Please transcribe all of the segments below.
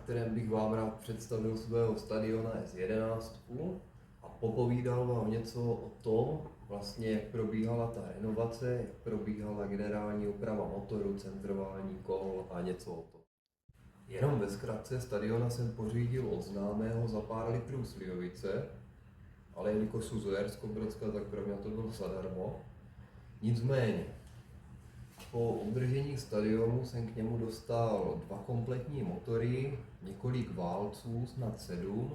kterém bych vám rád představil svého Stadiona S11 a popovídal vám něco o tom, vlastně jak probíhala ta renovace, jak probíhala generální oprava motoru, centrování kol a něco o tom. Jenom ve zkratce, Stadiona jsem pořídil od známého za pár litrů slivovice, ale jelikož jsou z Uherskobrodska, tak pro mě to bylo zadarmo. Nicméně, po obdržení Stadionu jsem k němu dostal 2 kompletní motory, několik válců, snad 7,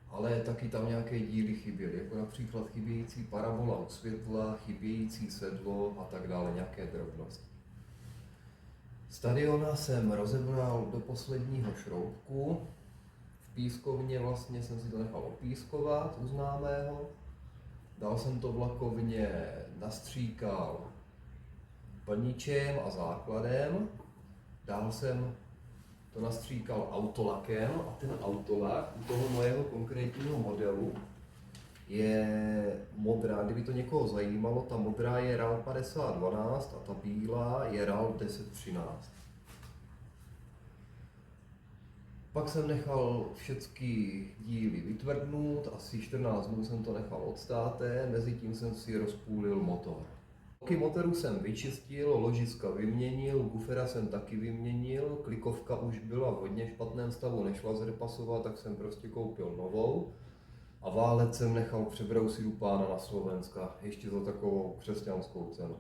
ale taky tam nějaké díly chyběly, jako například chybějící parabola od světla, chybějící sedlo a tak dále, nějaké drobnosti. Stadiona jsem rozebral do posledního šroubku, v pískovně vlastně jsem si to nechal opískovat u známého, dal jsem to vlakovně, nastříkal plničem a základem, dál jsem to nastříkal autolakem a ten autolak u toho mojego konkrétního modelu je modrá, kdyby to někoho zajímalo, ta modrá je RAL 5012 a ta bílá je RAL 1013. Pak jsem nechal všechny díly vytvrdnout, asi 14 dnů jsem to nechal odstáté, mezi tím jsem si rozpůlil motor. Bloky motoru jsem vyčistil, ložiska vyměnil, bufera jsem taky vyměnil, klikovka už byla v hodně špatném stavu, nešla zrepasovat, tak jsem prostě koupil novou. A válec jsem nechal přebrousit u pána na Slovenska, ještě za takovou křesťanskou cenu.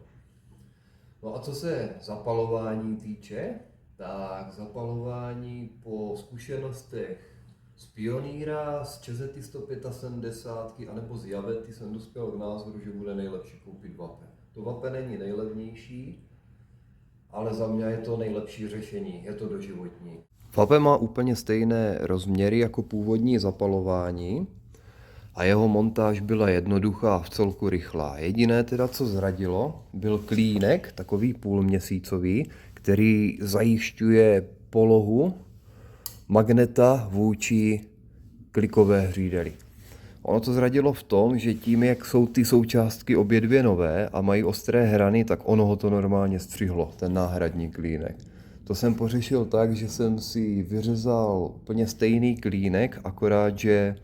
No a co se zapalování týče, tak zapalování po zkušenostech z Pioneera, z Čezety 175 anebo z Javety jsem dospěl k názoru, že bude nejlepší koupit vape. To vape není nejlevnější, ale za mě je to nejlepší řešení, je to doživotní. Vape má úplně stejné rozměry jako původní zapalování a jeho montáž byla jednoduchá a vcelku rychlá. Jediné teda, co zradilo, byl klínek, takový půlměsícový, který zajišťuje polohu magneta vůči klikové hřídeli. Ono to zradilo v tom, že tím, jak jsou ty součástky obě dvě nové a mají ostré hrany, tak ono ho to normálně střihlo, ten náhradní klínek. To jsem pořešil tak, že jsem si vyřezal úplně stejný klínek, akorát že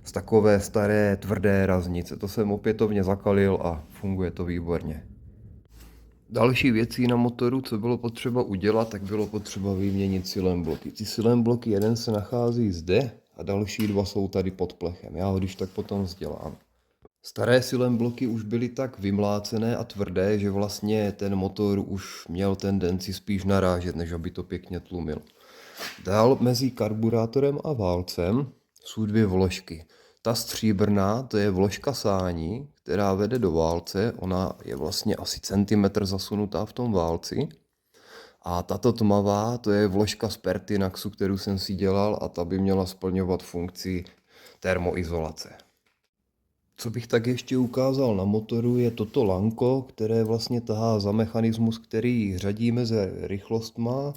z takové staré tvrdé raznice. To jsem opětovně zakalil a funguje to výborně. Další věcí na motoru, co bylo potřeba udělat, tak bylo potřeba vyměnit silembloky. Ty silembloky, jeden se nachází zde a další 2 jsou tady pod plechem. Já ho když tak potom vzdělám. Staré silembloky už byly tak vymlácené a tvrdé, že vlastně ten motor už měl tendenci spíš narážet, než aby to pěkně tlumil. Dál mezi karburátorem a válcem jsou 2 vložky. Ta stříbrná, to je vložka sání, která vede do válce, ona je vlastně asi centimetr zasunutá v tom válci. A tato tmavá, to je vložka z Pertinaxu, kterou jsem si dělal a ta by měla splňovat funkci termoizolace. Co bych tak ještě ukázal na motoru, je toto lanko, které vlastně tahá za mechanismus, který řadí mezi rychlostma.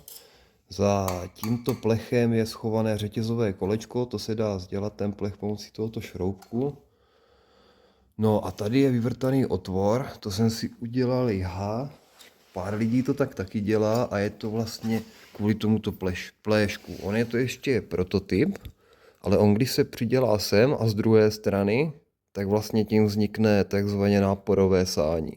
Za tímto plechem je schované řetězové kolečko, to se dá sdělat ten plech pomocí tohoto šroubku. No a tady je vyvrtaný otvor, to jsem si udělal já. Pár lidí to tak taky dělá a je to vlastně kvůli tomuto pléšku. On je to ještě prototyp, ale on když se přidělá sem a z druhé strany, tak vlastně tím vznikne takzvané náporové sání,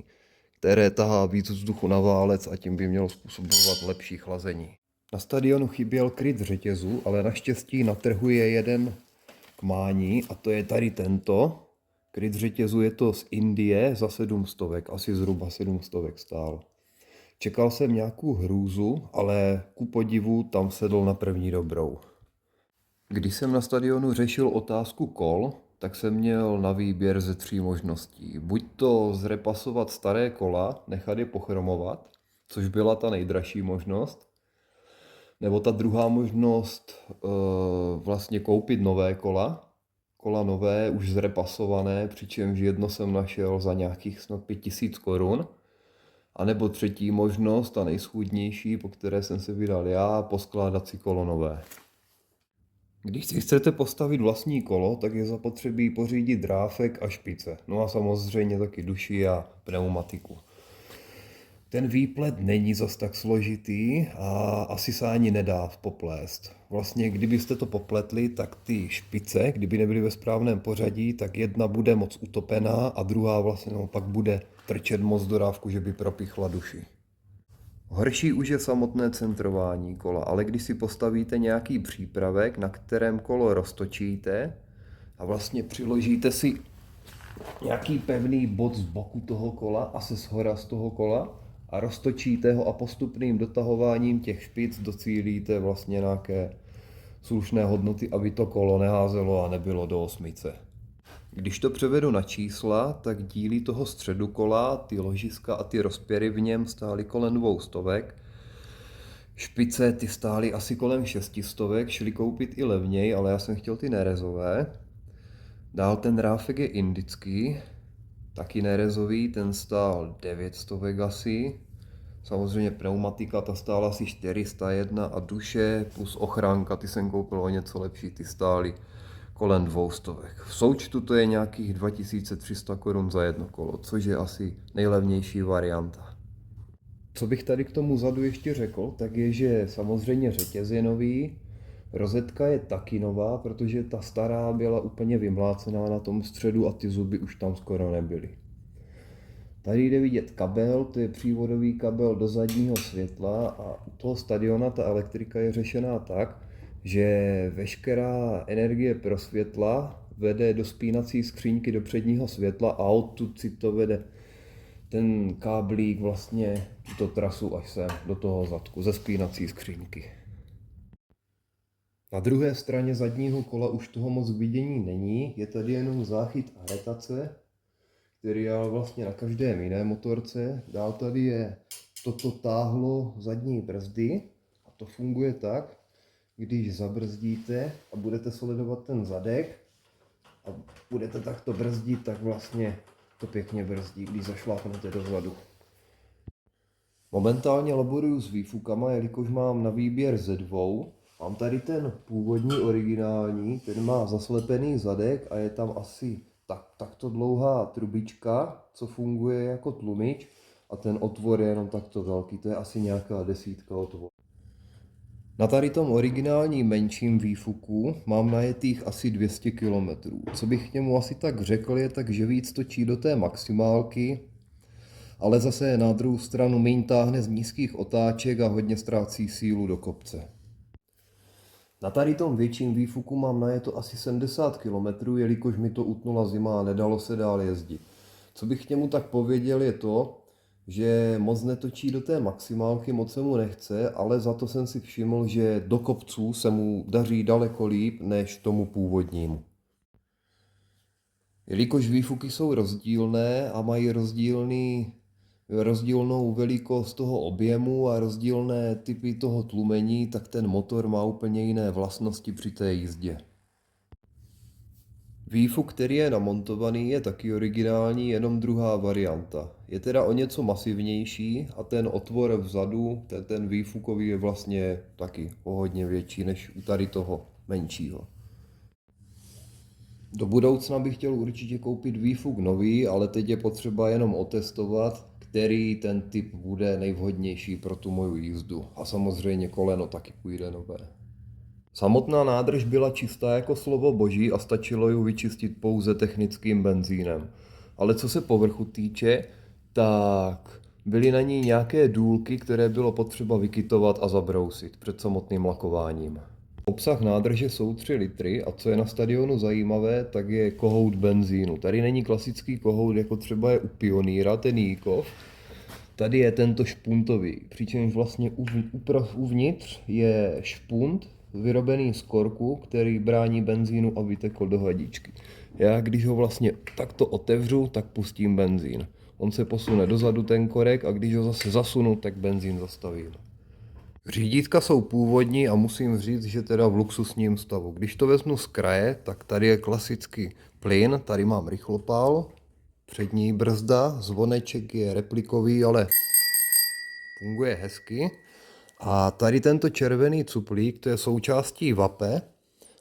které tahá víc vzduchu na válec a tím by mělo způsobovat lepší chlazení. Na Stadionu chyběl kryt řetězu, ale naštěstí na trhu je jeden k mání a to je tady tento. Kryt řetězu je to z Indie za 700, asi zhruba 700 stál. Čekal jsem nějakou hrůzu, ale ku podivu tam sedl na první dobrou. Když jsem na Stadionu řešil otázku kol, tak jsem měl na výběr ze 3 možností. Buď to zrepasovat staré kola, nechat je pochromovat, což byla ta nejdražší možnost, nebo ta druhá možnost vlastně koupit nové kola nové, už zrepasované, přičemž jedno jsem našel za nějakých snad 5000 korun. A nebo třetí možnost, ta nejschůdnější, po které jsem se vydal já, poskládat si kolo nové. Když si chcete postavit vlastní kolo, tak je zapotřebí pořídit dráfek a špice. No a samozřejmě taky duši a pneumatiku. Ten výplet není zas tak složitý a asi se ani nedá poplést. Vlastně, kdybyste to popletli, tak ty špice, kdyby nebyly ve správném pořadí, tak jedna bude moc utopená a druhá vlastně pak bude trčet moc do rávku, že by propichla duši. Horší už je samotné centrování kola, ale když si postavíte nějaký přípravek, na kterém kolo roztočíte a vlastně přiložíte si nějaký pevný bod z boku toho kola a se shora z toho kola a roztočíte ho a postupným dotahováním těch špic docílíte vlastně nějaké slušné hodnoty, aby to kolo neházelo a nebylo do osmice. Když to převedu na čísla, tak díly toho středu kola, ty ložiska a ty rozpěry v něm stály kolem 200. Špice ty stály asi kolem 600, šli koupit i levněji, ale já jsem chtěl ty nerezové. Dál ten ráfek je indický, taky nerezový, ten stál 900 asi. Samozřejmě pneumatika, ta stála asi 401 a duše plus ochránka, ty jsem koupil o něco lepší, ty stály kolem 200. V součtu to je nějakých 2300 korun za jedno kolo, což je asi nejlevnější varianta. Co bych tady k tomu zadu ještě řekl, tak je, že samozřejmě řetěz je nový, rozetka je taky nová, protože ta stará byla úplně vymlácená na tom středu a ty zuby už tam skoro nebyly. Tady jde vidět kabel, to je přívodový kabel do zadního světla a u toho stadiona ta elektrika je řešená tak, že veškerá energie pro světla vede do spínací skříňky do předního světla a odtud si to vede ten káblík vlastně tuto trasu až sem do toho zadku ze spínací skříňky. Na druhé straně zadního kola už toho moc vidění není, je tady jenom záchyt a retace, který je vlastně na každém jiné motorce. Dál tady je toto táhlo zadní brzdy a to funguje tak, když zabrzdíte a budete sledovat ten zadek a budete takto brzdit, tak vlastně to pěkně brzdí, když zašlápnete dozadu. Momentálně laboruju s výfukama, jelikož mám na výběr ze dvou. Mám tady ten původní originální, ten má zaslepený zadek a je tam asi takto dlouhá trubička, co funguje jako tlumič a ten otvor je jenom takto velký, to je asi nějaká 10 otvorů. Na tady tom originálním menším výfuku mám najetých asi 200 km. Co bych k němu asi tak řekl je tak, že víc točí do té maximálky, ale zase na druhou stranu méně táhne z nízkých otáček a hodně ztrácí sílu do kopce. Na tady tom větším výfuku mám najeto asi 70 km, jelikož mi to utnula zima a nedalo se dál jezdit. Co bych k němu tak pověděl je to, že moc netočí do té maximálky, moc se mu nechce, ale za to jsem si všiml, že do kopců se mu daří daleko líp než tomu původnímu. Jelikož výfuky jsou rozdílné a mají rozdílnou velikost toho objemu a rozdílné typy toho tlumení, tak ten motor má úplně jiné vlastnosti při té jízdě. Výfuk, který je namontovaný, je taky originální, jenom druhá varianta. Je teda o něco masivnější a ten otvor vzadu, ten výfukový je vlastně taky o hodně větší než u tady toho menšího. Do budoucna bych chtěl určitě koupit výfuk nový, ale teď je potřeba jenom otestovat, který ten typ bude nejvhodnější pro tu moju jízdu. A samozřejmě koleno taky půjde nové. Samotná nádrž byla čistá jako slovo boží a stačilo ji vyčistit pouze technickým benzínem. Ale co se povrchu týče, tak byly na ní nějaké důlky, které bylo potřeba vykytovat a zabrousit před samotným lakováním. Obsah nádrže jsou 3 litry a co je na stadionu zajímavé, tak je kohout benzínu. Tady není klasický kohout, jako třeba je u Pionýra, ten Jíkov. Tady je tento špuntový, přičemž vlastně uvnitř je špunt vyrobený z korku, který brání benzínu, aby tekl do hadičky. Já když ho vlastně takto otevřu, tak pustím benzín. On se posune dozadu ten korek a když ho zase zasunu, tak benzín zastavím. Řídítka jsou původní a musím říct, že teda v luxusním stavu. Když to vezmu z kraje, tak tady je klasický plyn, tady mám rychlopál, přední brzda, zvoneček je replikový, ale funguje hezky. A tady tento červený cuplík, to je součástí vape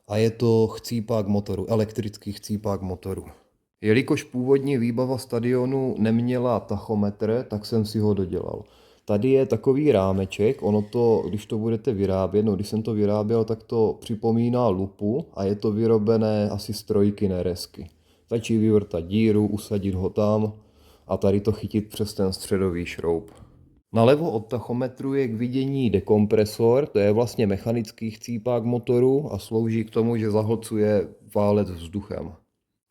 a je to chcípák motoru, elektrický chcípák motoru. Jelikož původní výbava stadionu neměla tachometr, tak jsem si ho dodělal. Tady je takový rámeček, ono to, když to budete vyrábět, no když jsem to vyráběl, tak to připomíná lupu a je to vyrobené asi z trojky neresky. Stačí vyvrtat díru, usadit ho tam a tady to chytit přes ten středový šroub. Nalevo od tachometru je k vidění dekompresor, to je vlastně mechanický chcípák motoru a slouží k tomu, že zahlcuje válec vzduchem.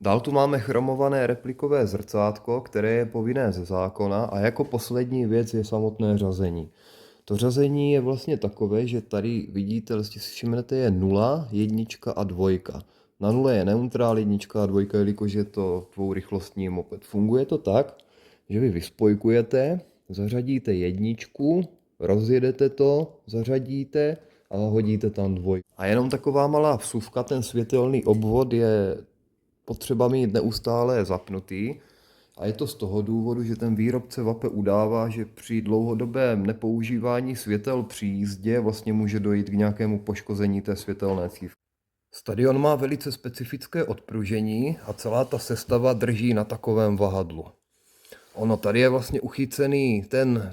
Dál tu máme chromované replikové zrcátko, které je povinné ze zákona a jako poslední věc je samotné řazení. To řazení je vlastně takové, že tady vidíte, jestli si všimnete, je 0, 1 a 2. Na 0 je neutrál, 1 a 2, jelikož je to dvourychlostní moped. Funguje to tak, že vy vyspojkujete, zařadíte 1, rozjedete to, zařadíte a hodíte tam 2. A jenom taková malá vsuvka, ten světelný obvod je potřeba mít neustále zapnutý a je to z toho důvodu, že ten výrobce vape udává, že při dlouhodobém nepoužívání světel při jízdě vlastně může dojít k nějakému poškození té světelné cívky. Stadion má velice specifické odpružení a celá ta sestava drží na takovém vahadlu. Ono tady je vlastně uchycený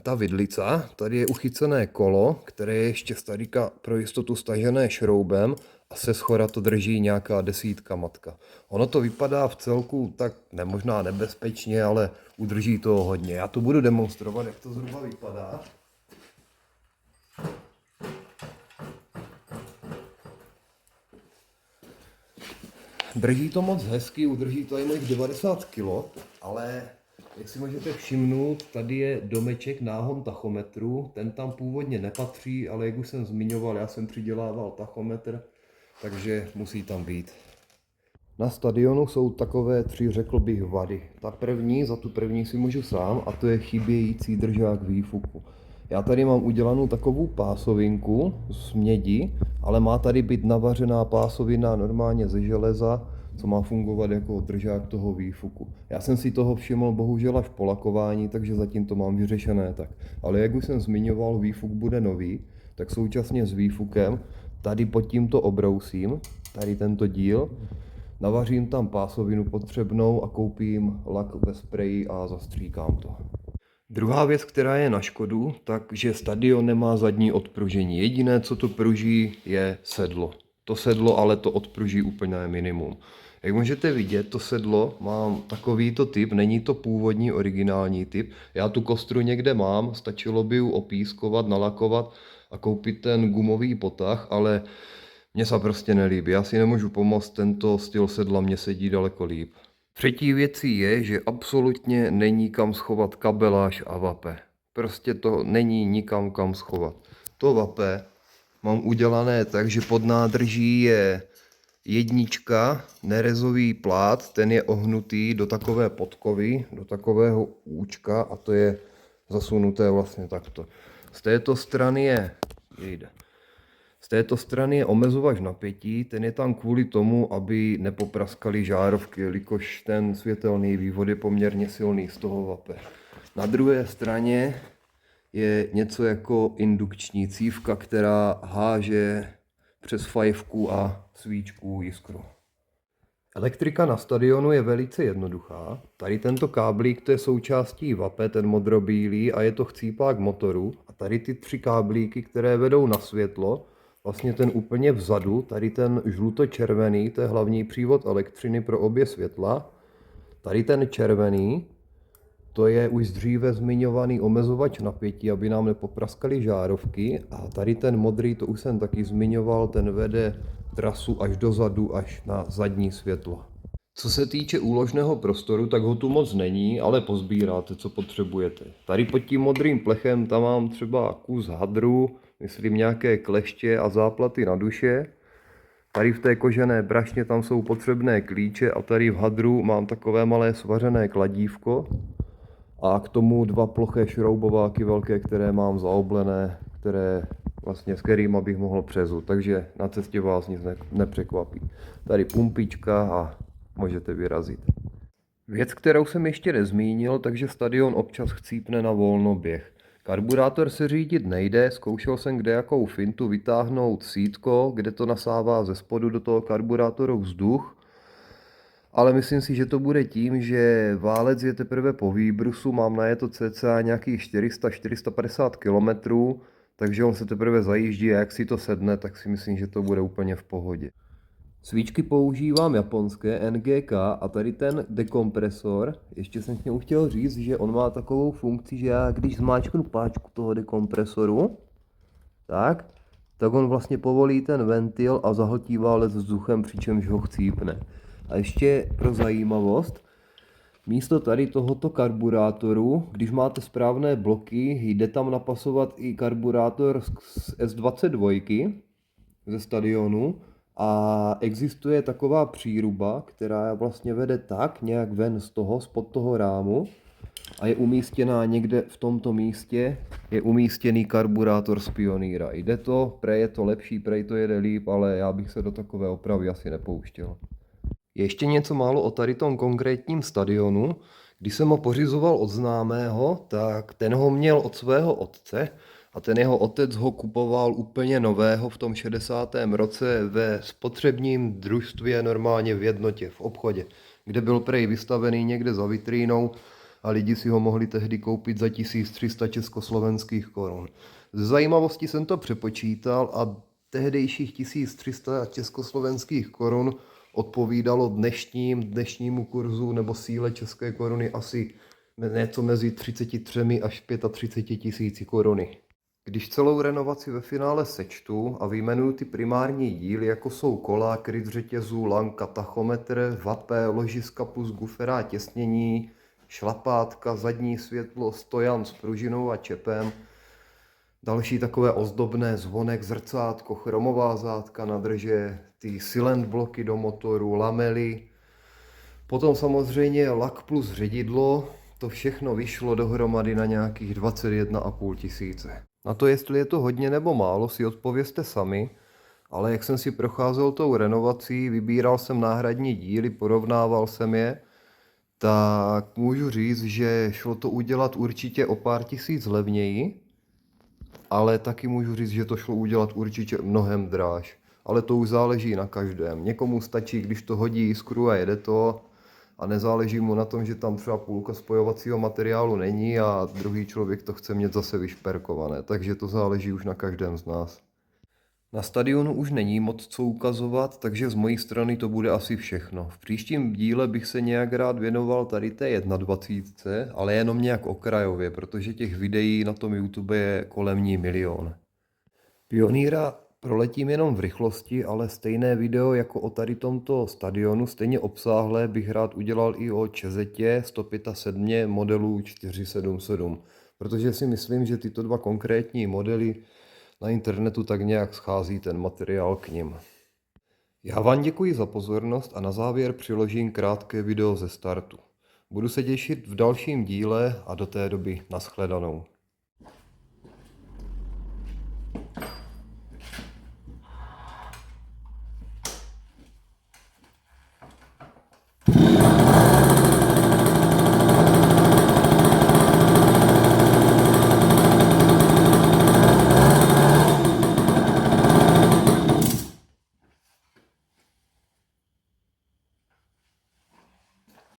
ta vidlica, tady je uchycené kolo, které je ještě starýka pro jistotu stažené šroubem a se shora to drží nějaká 10 matka. Ono to vypadá v celku tak možná nebezpečně, ale udrží to hodně. Já to budu demonstrovat, jak to zhruba vypadá. Drží to moc hezky, udrží to i mých 90 kg, ale jak si můžete všimnout, tady je domeček náhon tachometru, ten tam původně nepatří, ale jak už jsem zmiňoval, já jsem přidělával tachometr, takže musí tam být. Na stadionu jsou takové 3, řekl bych, vady. Za tu první si můžu sám, a to je chybějící držák výfuku. Já tady mám udělanou takovou pásovinku z mědi, ale má tady být navařená pásovina normálně ze železa, co má fungovat jako držák toho výfuku. Já jsem si toho všiml bohužel až po lakování, takže zatím to mám vyřešené tak. Ale jak už jsem zmiňoval, výfuk bude nový, tak současně s výfukem tady pod tímto obrousím, tady tento díl, navařím tam pásovinu potřebnou a koupím lak ve spreji a zastříkám to. Druhá věc, která je na škodu, takže stadion nemá zadní odpružení. Jediné, co to pruží, je sedlo. To sedlo ale to odpruží úplně minimum. Jak můžete vidět, to sedlo mám takovýto typ, není to původní originální typ. Já tu kostru někde mám, stačilo by ji opískovat, nalakovat a koupit ten gumový potah, ale mně se prostě nelíbí. Já si nemůžu pomoct, tento styl sedla mě sedí daleko líp. Třetí věcí je, že absolutně není kam schovat kabeláž a vape. Prostě to není nikam kam schovat. To vape mám udělané tak, že pod nádrží je 1, nerezový plát, ten je ohnutý do takové podkovy, do takového účka a to je zasunuté vlastně takto. Z této strany je omezovač napětí, ten je tam kvůli tomu, aby nepopraskaly žárovky, jelikož ten světelný vývod je poměrně silný z toho vape. Na druhé straně je něco jako indukční cívka, která háže přes fajfku a svíčku jiskru. Elektrika na stadionu je velice jednoduchá. Tady tento káblík, to je součástí vape, ten modrobílý, a je to chcípák motoru. A tady ty 3 káblíky, které vedou na světlo, vlastně ten úplně vzadu, tady ten žluto-červený, to je hlavní přívod elektřiny pro obě světla. Tady ten červený, to je už dříve zmiňovaný omezovač napětí, aby nám nepopraskaly žárovky. A tady ten modrý, to už jsem taky zmiňoval, ten vede trasu až dozadu, až na zadní světlo. Co se týče úložného prostoru, tak ho tu moc není, ale pozbíráte, co potřebujete. Tady pod tím modrým plechem tam mám třeba kus hadru, myslím nějaké kleště a záplaty na duše. Tady v té kožené brašně tam jsou potřebné klíče a tady v hadru mám takové malé svařené kladívko. A k tomu 2 ploché šroubováky velké, které mám zaoblené, s kterými bych mohl přezut, takže na cestě vás nic nepřekvapí. Tady pumpička a můžete vyrazit. Věc, kterou jsem ještě nezmínil, takže stadion občas chcípne na volnoběh. Karburátor se řídit nejde, zkoušel jsem kdejakou fintu vytáhnout sítko, kde to nasává ze spodu do toho karburátoru vzduch. Ale myslím si, že to bude tím, že válec je teprve po výbrusu, mám na je to cca nějakých 400-450 kilometrů, takže on se teprve zajíždí a jak si to sedne, tak si myslím, že to bude úplně v pohodě. Svíčky používám japonské NGK a tady ten dekompresor, ještě jsem k němu chtěl říct, že on má takovou funkci, že já když zmáčknu páčku toho dekompresoru, tak on vlastně povolí ten ventil a zahltí válec vzduchem, přičemž ho chcípne. A ještě pro zajímavost, místo tady tohoto karburátoru, když máte správné bloky, jde tam napasovat i karburátor z S22 ze Stadionu a existuje taková příruba, která vlastně vede tak nějak ven z toho, spod toho rámu a je umístěná někde v tomto místě, je umístěný karburátor z Pioneera. Jde to, prej je to lepší, prej to jede líp, ale já bych se do takové opravy asi nepouštěl. Ještě něco málo o tady tom konkrétním Stadionu. Když jsem ho pořizoval od známého, tak ten ho měl od svého otce a ten jeho otec ho kupoval úplně nového v tom 60. roce ve spotřebním družstvě, normálně v Jednotě, v obchodě, kde byl prej vystavený někde za vitrínou a lidi si ho mohli tehdy koupit za 1300 československých korun. Ze zajímavosti jsem to přepočítal a tehdejších 1300 československých korun odpovídalo dnešnímu kurzu nebo síle české koruny asi něco mezi 33 až 35 tisíci koruny. Když celou renovaci ve finále sečtu a vyjmenuju ty primární díly, jako jsou kola, kryt řetězů, lanka, tachometr, vapé, ložiska plus guferá těsnění, šlapátka, zadní světlo, stojan s pružinou a čepem, další takové ozdobné zvonek, zrcátko, chromová zátka na drže, ty silent bloky do motoru, lamely. Potom samozřejmě lak plus ředidlo, to všechno vyšlo dohromady na nějakých 21,5 tisíce. Na to, jestli je to hodně nebo málo, si odpovězte sami, ale jak jsem si procházel tou renovací, vybíral jsem náhradní díly, porovnával jsem je, tak můžu říct, že šlo to udělat určitě o pár tisíc levněji, ale taky můžu říct, že to šlo udělat určitě mnohem dráž. Ale to už záleží na každém. Někomu stačí, když to hodí jiskru a jede to a nezáleží mu na tom, že tam třeba půlka spojovacího materiálu není a druhý člověk to chce mít zase vyšperkované. Takže to záleží už na každém z nás. Na Stadionu už není moc co ukazovat, takže z mojí strany to bude asi všechno. V příštím díle bych se nějak rád věnoval tady té 21, ale jenom nějak okrajově, protože těch videí na tom YouTube je kolem ní milion. Pioneera proletím jenom v rychlosti, ale stejné video jako o tady tomto Stadionu, stejně obsáhlé bych rád udělal i o Čezetě 175 modelu 477, protože si myslím, že tyto dva konkrétní modely na internetu tak nějak schází ten materiál k nim. Já vám děkuji za pozornost a na závěr přiložím krátké video ze startu. Budu se těšit v dalším díle a do té doby nashledanou.